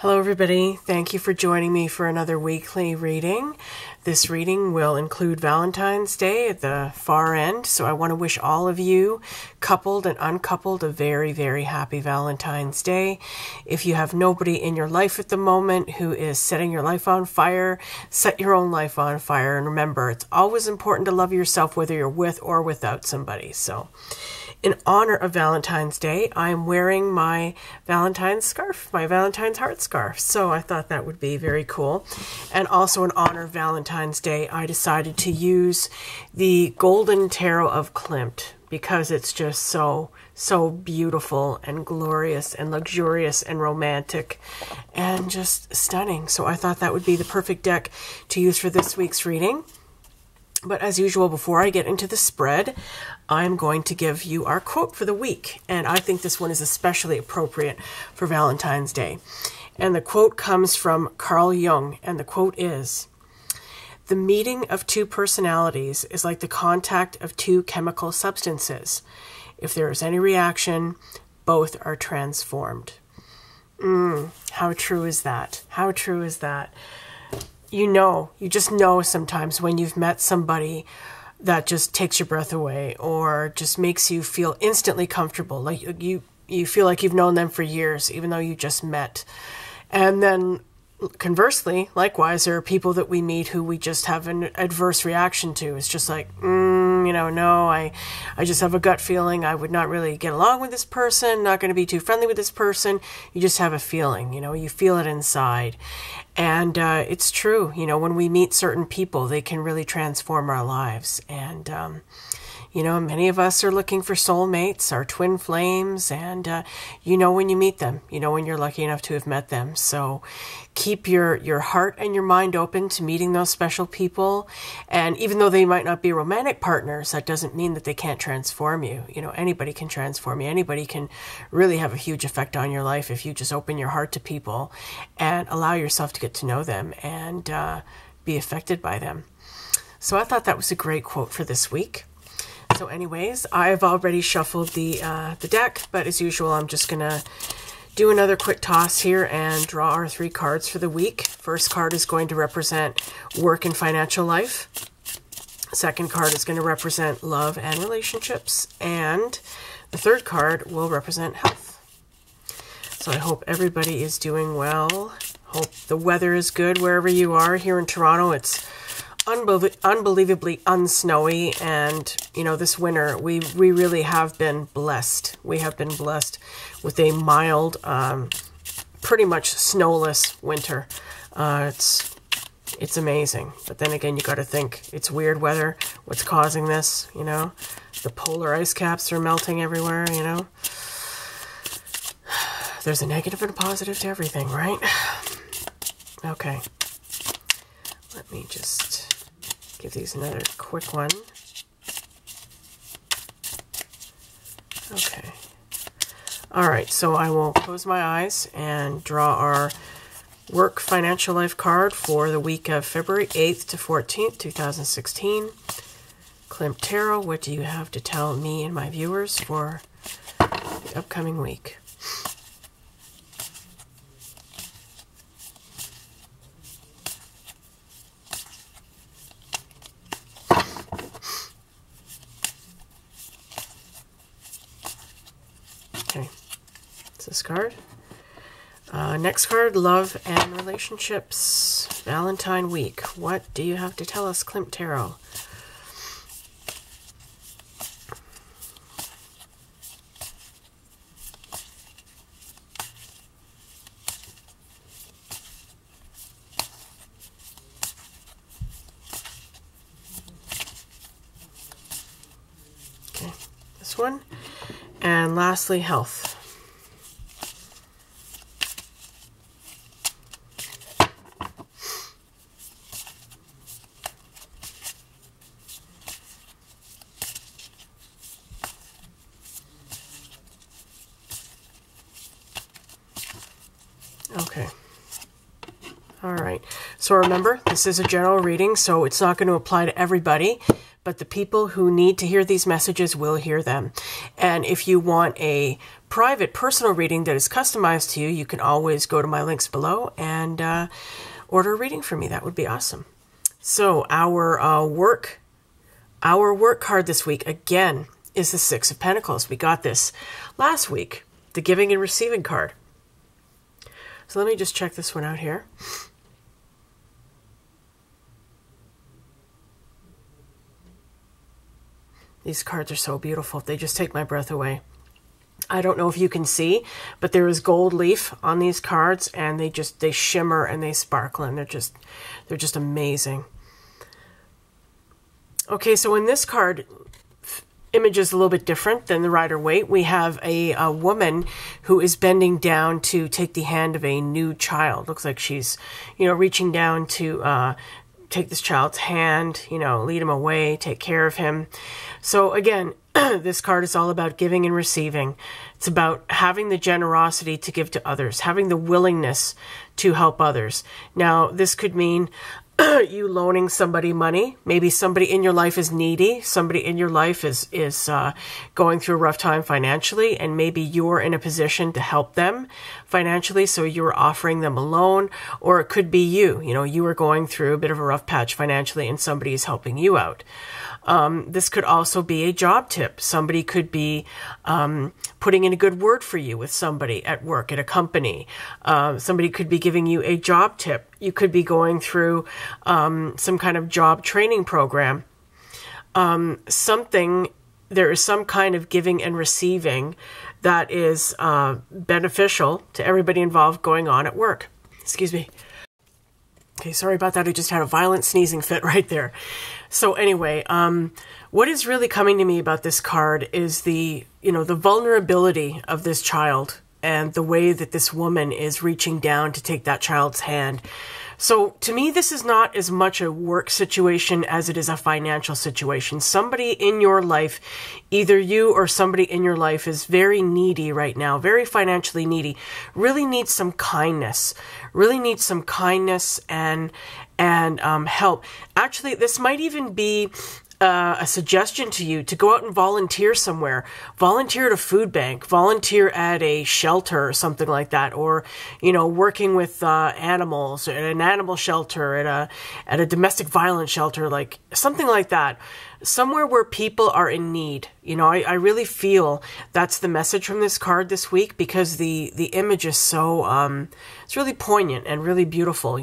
Hello everybody, thank you for joining me for another weekly reading. This reading will include Valentine's Day at the far end, so I want to wish all of you, coupled and uncoupled, a very, very happy Valentine's Day. If you have nobody in your life at the moment who is setting your life on fire, set your own life on fire, and remember, it's always important to love yourself whether you're with or without somebody. So, in honor of Valentine's Day, I'm wearing my Valentine's scarf, my Valentine's heart scarf. So I thought that would be very cool. And also in honor of Valentine's Day, I decided to use the Golden Tarot of KLIMT because it's just so beautiful and glorious and luxurious and romantic and just stunning. So I thought that would be the perfect deck to use for this week's reading. But as usual, before I get into the spread, I'm going to give you our quote for the week. And I think this one is especially appropriate for Valentine's Day. And the quote comes from Carl Jung. And the quote is, "The meeting of two personalities is like the contact of two chemical substances. If there is any reaction, both are transformed." How true is that? How true is that? You just know sometimes when you've met somebody that just takes your breath away or just makes you feel instantly comfortable. Like you feel like you've known them for years, even though you just met. And then conversely, likewise, there are people that we meet who we just have an adverse reaction to. It's just like, no, I just have a gut feeling I would not really get along with this person, not going to be too friendly with this person. You just have a feeling, you feel it inside. And it's true, when we meet certain people, they can really transform our lives. And, many of us are looking for soulmates, our twin flames, and when you meet them, when you're lucky enough to have met them. So keep your heart and your mind open to meeting those special people. And even though they might not be romantic partners, that doesn't mean that they can't transform you. Anybody can transform you. Anybody can really have a huge effect on your life if you just open your heart to people and allow yourself to get to know them and be affected by them. So I thought that was a great quote for this week. So anyways, I've already shuffled the deck, but as usual, I'm just going to do another quick toss here and draw our 3 cards for the week. First card is going to represent work and financial life. Second card is going to represent love and relationships. And the third card will represent health. So I hope everybody is doing well. Hope the weather is good wherever you are. Here in Toronto, it's unbelievably unsnowy, and this winter we really have been blessed. We have been blessed with a mild, pretty much snowless winter. It's amazing, but then again, you got to think it's weird weather. What's causing this? The polar ice caps are melting everywhere. There's a negative and a positive to everything, right? Okay, let me just give these another quick one. Okay. All right, so I will close my eyes and draw our work financial life card for the week of February 8th to 14th, 2016. KLIMT Tarot, what do you have to tell me and my viewers for the upcoming week? Okay, it's this card. Next card, love and relationships. Valentine week. What do you have to tell us, KLIMT Tarot? Okay, this one. And lastly, health. Okay. All right. So remember, this is a general reading, so it's not going to apply to everybody. but the people who need to hear these messages will hear them. And if you want a private personal reading that is customized to you, you can always go to my links below and order a reading from me. That would be awesome. So our work card this week, again, is the Six of Pentacles. We got this last week, the giving and receiving card. So let me just check this one out here. These cards are so beautiful. They just take my breath away. I don't know if you can see, but there is gold leaf on these cards, and they shimmer and they sparkle, and they're just amazing. Okay, so in this card, image is a little bit different than the Rider-Waite. We have a woman who is bending down to take the hand of a new child. Looks like she's, reaching down to take this child's hand, lead him away, take care of him. So again, this card is all about giving and receiving. It's about having the generosity to give to others, having the willingness to help others. Now, this could mean you loaning somebody money. Maybe somebody in your life is needy. Somebody in your life is going through a rough time financially, and maybe you're in a position to help them financially, so you're offering them a loan. Or it could be you are going through a bit of a rough patch financially, and somebody is helping you out. This could also be a job tip. Somebody could be putting in a good word for you with somebody at work, at a company. Somebody could be giving you a job tip. You could be going through some kind of job training program. There is some kind of giving and receiving that is beneficial to everybody involved going on at work. Excuse me. Okay, sorry about that. I just had a violent sneezing fit right there. So anyway, what is really coming to me about this card is the vulnerability of this child and the way that this woman is reaching down to take that child's hand. So to me, this is not as much a work situation as it is a financial situation. Somebody in your life, either you or somebody in your life, is very needy right now, very financially needy, really needs some kindness, and help. Actually, this might even be a suggestion to you to go out and volunteer somewhere. Volunteer at a food bank, volunteer at a shelter or something like that, or working with animals at an animal shelter, at a domestic violence shelter, like something like that. Somewhere where people are in need. I really feel that's the message from this card this week, because the image is so it's really poignant and really beautiful.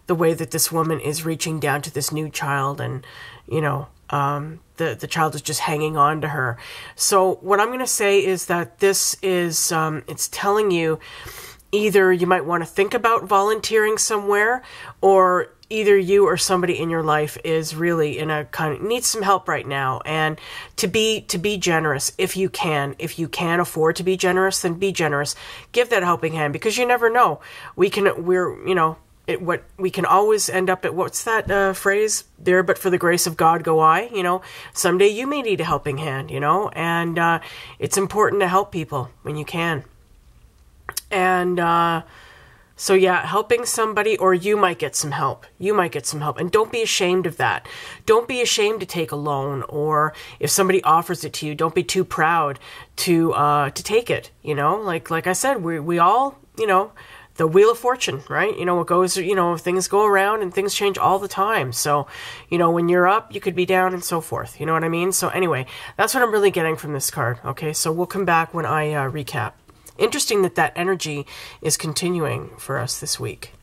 The way that this woman is reaching down to this new child, and the child is just hanging on to her. So what I'm going to say is that this is it's telling you either you might want to think about volunteering somewhere, or either you or somebody in your life is really in a kind of needs some help right now. And to be generous if you can afford to be generous, then be generous. Give that helping hand, because you never know. We can always end up at, what's that phrase there? But for the grace of God go I. Someday you may need a helping hand. And it's important to help people when you can. And so yeah, helping somebody, or you might get some help. And don't be ashamed of that. Don't be ashamed to take a loan, or if somebody offers it to you, don't be too proud to take it. Like I said, we all, the Wheel of Fortune, right? It goes, things go around and things change all the time. So, when you're up, you could be down, and so forth. You know what I mean? So anyway, that's what I'm really getting from this card. Okay, so we'll come back when I recap. Interesting that energy is continuing for us this week.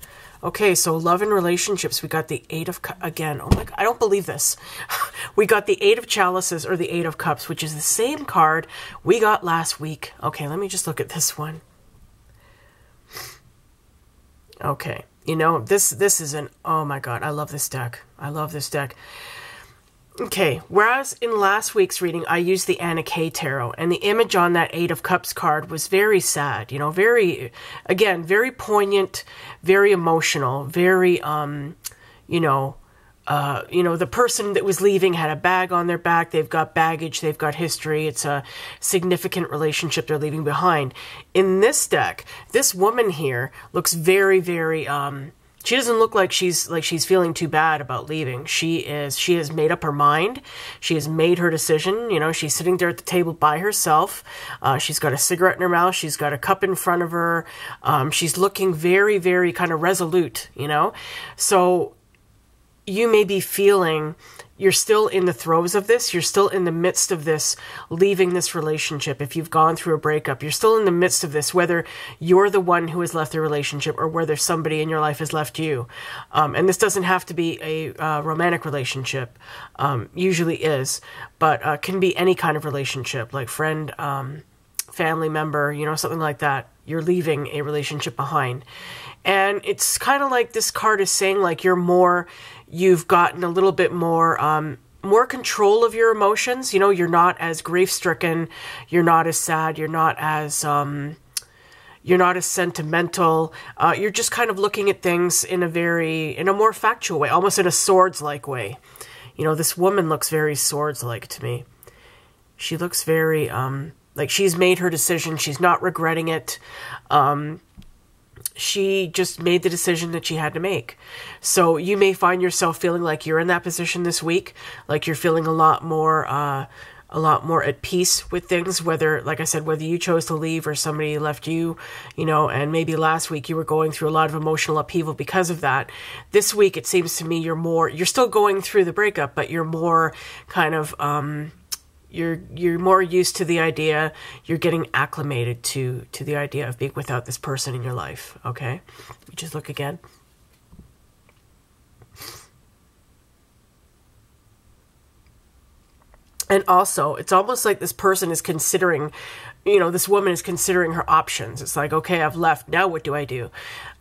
Okay, so love and relationships. We got the Eight of Cups again. Oh my God, I don't believe this. We got the Eight of Chalices, or the Eight of Cups, which is the same card we got last week. Okay, let me just look at this one. Okay, this is oh my God, I love this deck. Okay, whereas in last week's reading, I used the Anna Kay Tarot, and the image on that Eight of Cups card was very sad, very poignant, very emotional, very, the person that was leaving had a bag on their back. They've got baggage. They've got history. It's a significant relationship they're leaving behind. In this deck, this woman here looks very, very She doesn't look like she's feeling too bad about leaving. She has made up her mind. She has made her decision. You know, she's sitting there at the table by herself. She's got a cigarette in her mouth. She's got a cup in front of her. She's looking very, very kind of resolute, you know. So you may be feeling you're still in the throes of this. You're still in the midst of this, leaving this relationship. If you've gone through a breakup, you're still in the midst of this, whether you're the one who has left the relationship or whether somebody in your life has left you. And this doesn't have to be a romantic relationship. Usually is, but can be any kind of relationship, like friend, family member, you know, something like that. You're leaving a relationship behind. And it's kind of like this card is saying, like, you've gotten a little bit more control of your emotions. You know, you're not as grief-stricken. You're not as sad. You're not as sentimental. You're just kind of looking at things in a more factual way, almost in a swords-like way. You know, this woman looks very swords-like to me. She looks very, like she's made her decision. She's not regretting it. She just made the decision that she had to make. So you may find yourself feeling like you're in that position this week, like you're feeling a lot more at peace with things, whether, like I said, whether you chose to leave or somebody left you, you know, and maybe last week you were going through a lot of emotional upheaval because of that. This week, it seems to me you're still going through the breakup, but you're more kind of, you're more used to the idea, you're getting acclimated to the idea of being without this person in your life, okay? Let me just look again. And also, it's almost like this person is considering, you know, this woman is considering her options. It's like, okay, I've left. Now what do I do?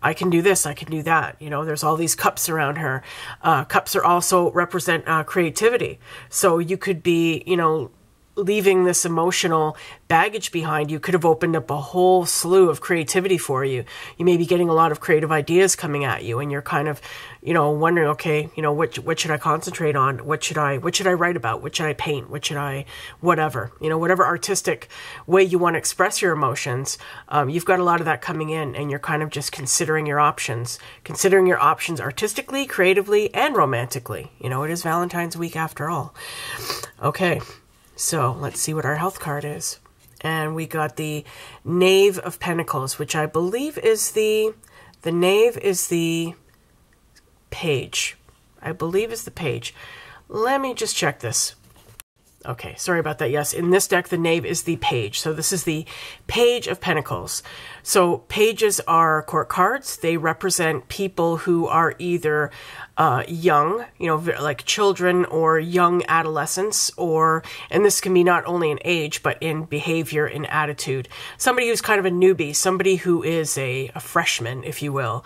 I can do this. I can do that. You know, there's all these cups around her. Cups are also represent creativity. So you could be, you know, leaving this emotional baggage behind. You could have opened up a whole slew of creativity for you. You may be getting a lot of creative ideas coming at you, and you're kind of, you know, wondering, okay, you know, what should I concentrate on? What should I write about? What should I paint? Whatever, you know, whatever artistic way you want to express your emotions. You've got a lot of that coming in, and you're kind of just considering your options artistically, creatively, and romantically. You know, it is Valentine's week after all. Okay. So let's see what our health card is. And we got the Knave of Pentacles, which I believe is the Knave is the Page. I believe is the Page. Let me just check this. Okay, sorry about that. Yes, in this deck, the Knave is the Page. So this is the Page of Pentacles. So pages are court cards. They represent people who are either young, you know, like children or young adolescents, and this can be not only in age, but in behavior, in attitude. Somebody who's kind of a newbie, somebody who is a freshman, if you will.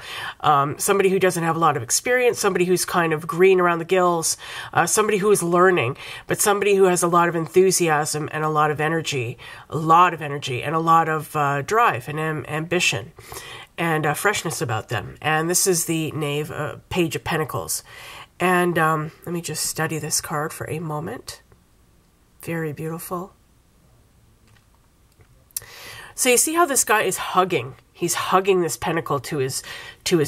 Somebody who doesn't have a lot of experience, somebody who's kind of green around the gills, somebody who is learning, but somebody who has a lot of enthusiasm and a lot of energy, and a lot of drive and ambition and freshness about them. And this is the Knave, Page of Pentacles. And let me just study this card for a moment. Very beautiful. So you see how this guy is hugging. He's hugging this pentacle to his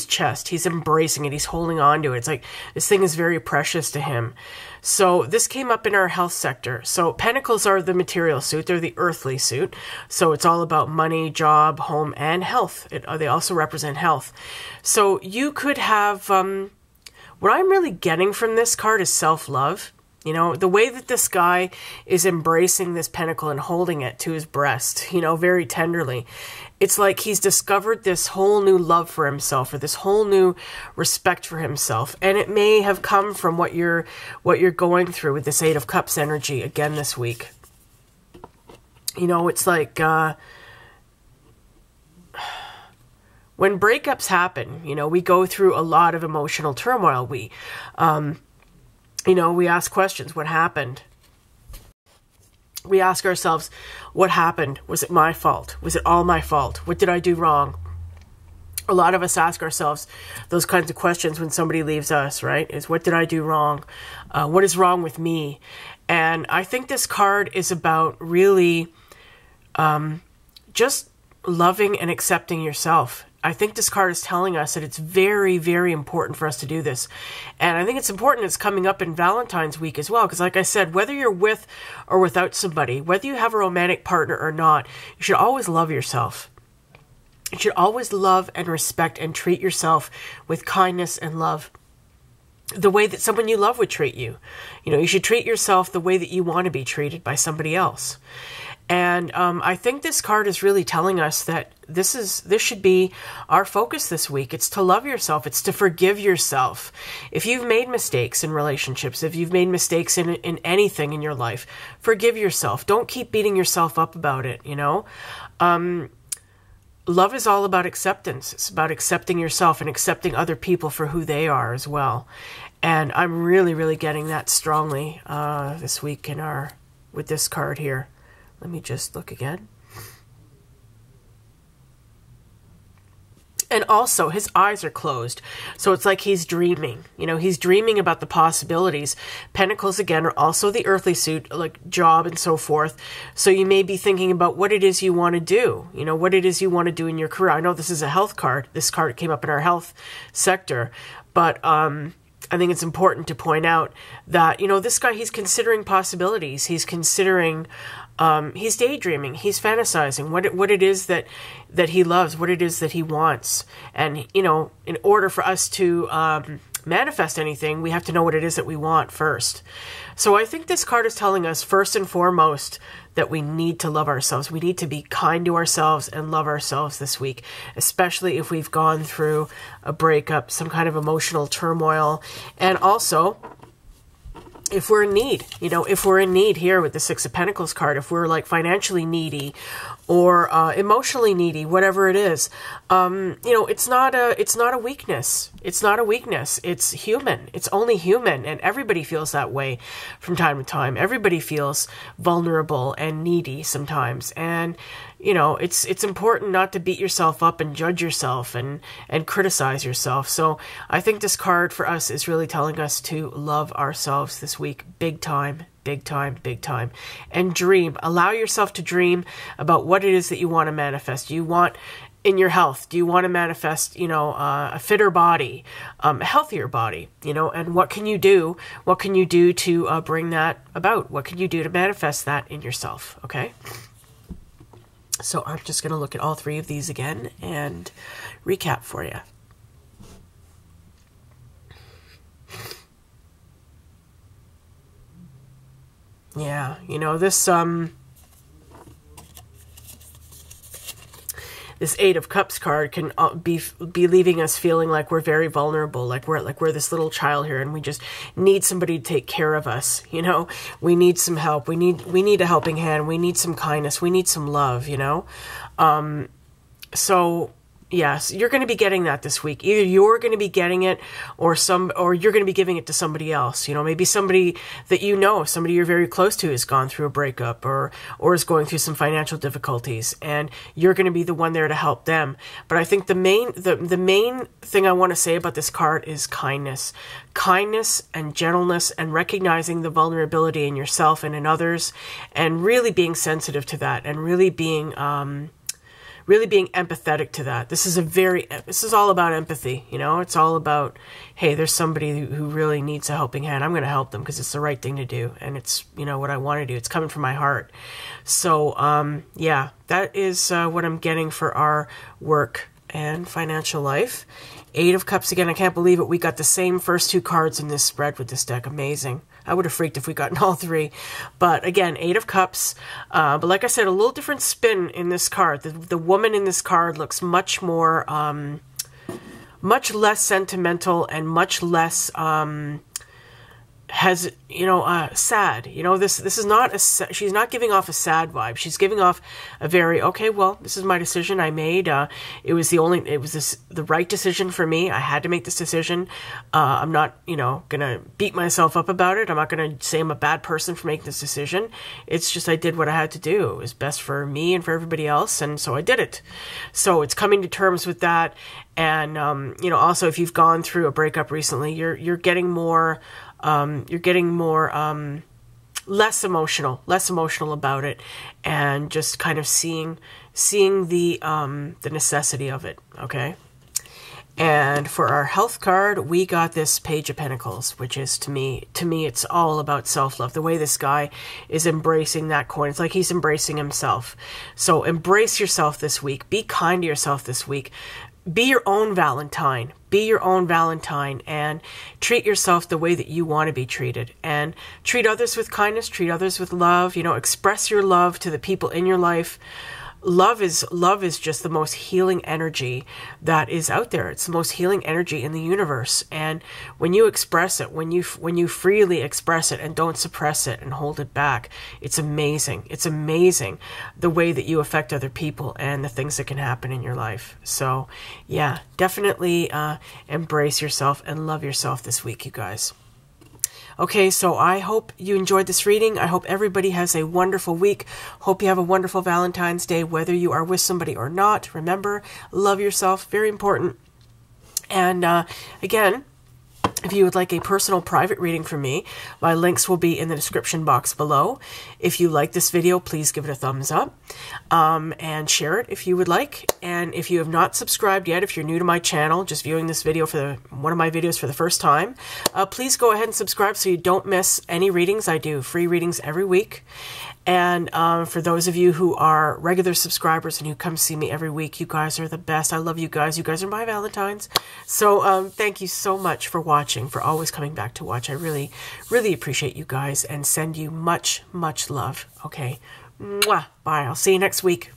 chest. He's embracing it. He's holding on to it. It's like this thing is very precious to him. So this came up in our health sector. So pentacles are the material suit. They're the earthly suit. So it's all about money, job, home, and health. They also represent health. So you could have, what I'm really getting from this card is self-love. You know, the way that this guy is embracing this pentacle and holding it to his breast, you know, very tenderly. It's like he's discovered this whole new love for himself, or this whole new respect for himself. And it may have come from what you're going through with this Eight of Cups energy again this week. You know, it's like when breakups happen, you know, we go through a lot of emotional turmoil. You know, we ask questions. What happened? We ask ourselves, what happened? Was it my fault? Was it all my fault? What did I do wrong? A lot of us ask ourselves those kinds of questions when somebody leaves us, right? Is what did I do wrong? What is wrong with me? And I think this card is about really just loving and accepting yourself. I think this card is telling us that it's very, very important for us to do this. And I think it's important it's coming up in Valentine's week as well. Because like I said, whether you're with or without somebody, whether you have a romantic partner or not, you should always love yourself. You should always love and respect and treat yourself with kindness and love, the way that someone you love would treat you. You know, you should treat yourself the way that you want to be treated by somebody else. And I think this card is really telling us that this should be our focus this week. It's to love yourself. It's to forgive yourself. If you've made mistakes in relationships, if you've made mistakes in anything in your life, forgive yourself. Don't keep beating yourself up about it, you know. Love is all about acceptance. It's about accepting yourself and accepting other people for who they are as well. And I'm really, really getting that strongly this week with this card here. Let me just look again. And also, his eyes are closed. So it's like he's dreaming. You know, he's dreaming about the possibilities. Pentacles, again, are also the earthly suit, like job and so forth. So you may be thinking about what it is you want to do. You know, what it is you want to do in your career. I know this is a health card. This card came up in our health sector. But I think it's important to point out that, you know, this guy, he's considering possibilities. He's considering... he's daydreaming, he's fantasizing what it is that he loves, what it is that he wants. And, you know, in order for us to manifest anything, we have to know what it is that we want first. So I think this card is telling us, first and foremost, that we need to love ourselves. We need to be kind to ourselves and love ourselves this week, especially if we've gone through a breakup, some kind of emotional turmoil. And also, if we're in need, you know, if we're in need here with the Six of Pentacles card, if we're like financially needy or emotionally needy, whatever it is, you know, it's not a weakness. It's not a weakness. It's human. It's only human. And everybody feels that way from time to time. Everybody feels vulnerable and needy sometimes. And, you know, it's important not to beat yourself up and judge yourself and criticize yourself. So I think this card for us is really telling us to love ourselves this week. Big time, big time, big time. And dream. Allow yourself to dream about what it is that you want to manifest. Do you want in your health? Do you want to manifest, you know, a fitter body, a healthier body, you know, and what can you do? What can you do to bring that about? What can you do to manifest that in yourself? Okay. So I'm just going to look at all three of these again and recap for you. Yeah, you know, this Eight of Cups card can be leaving us feeling like we're very vulnerable, like we're this little child here, and we just need somebody to take care of us. You know, we need some help. We need a helping hand. We need some kindness. We need some love. You know, so. Yes, you're going to be getting that this week. Either you're going to be getting it or you're going to be giving it to somebody else. You know, maybe somebody that you know, somebody you're very close to has gone through a breakup or is going through some financial difficulties, and you're going to be the one there to help them. But I think the main thing I want to say about this card is kindness. Kindness and gentleness, and recognizing the vulnerability in yourself and in others, and really being sensitive to that, and really being empathetic to that. This is all about empathy, you know? It's all about, hey, there's somebody who really needs a helping hand. I'm going to help them because it's the right thing to do. And it's, you know, what I want to do. It's coming from my heart. So, yeah, that is what I'm getting for our work and financial life. Eight of Cups again. I can't believe it. We got the same first two cards in this spread with this deck. Amazing. I would have freaked if we gotten all three. But again, Eight of Cups. But like I said, a little different spin in this card. The woman in this card looks much more, much less sentimental and much less, has, you know, sad. You know, this is not she's not giving off a sad vibe. She's giving off a very, okay, well, this is my decision I made. It was the right decision for me. I had to make this decision. I'm not, you know, gonna beat myself up about it. I'm not gonna say I'm a bad person for making this decision. It's just I did what I had to do. It was best for me and for everybody else, and so I did it. So it's coming to terms with that. And you know, also if you've gone through a breakup recently, you're getting more less emotional about it, and just kind of seeing the necessity of it. Okay. And for our health card, we got this Page of Pentacles, which is, to me, it's all about self-love. The way this guy is embracing that coin, it's like he's embracing himself. So embrace yourself this week. Be kind to yourself this week. Be your own Valentine. Be your own Valentine, and treat yourself the way that you want to be treated. And treat others with kindness. Treat others with love. You know, express your love to the people in your life. Love is just the most healing energy that is out there. It's the most healing energy in the universe. And when you express it, when you freely express it and don't suppress it and hold it back, it's amazing. It's amazing the way that you affect other people and the things that can happen in your life. So yeah, definitely embrace yourself and love yourself this week, you guys. Okay, so I hope you enjoyed this reading. I hope everybody has a wonderful week. Hope you have a wonderful Valentine's Day, whether you are with somebody or not. Remember, love yourself. Very important. And again, if you would like a personal private reading from me, my links will be in the description box below. If you like this video, please give it a thumbs up and share it if you would like. And if you have not subscribed yet, if you're new to my channel, just viewing this video for one of my videos for the first time, please go ahead and subscribe so you don't miss any readings. I do free readings every week. And for those of you who are regular subscribers and who come see me every week, you guys are the best. I love you guys. You guys are my Valentines. So thank you so much for watching, for always coming back to watch. I really, really appreciate you guys and send you much, much love. Okay. Mwah. Bye. I'll see you next week.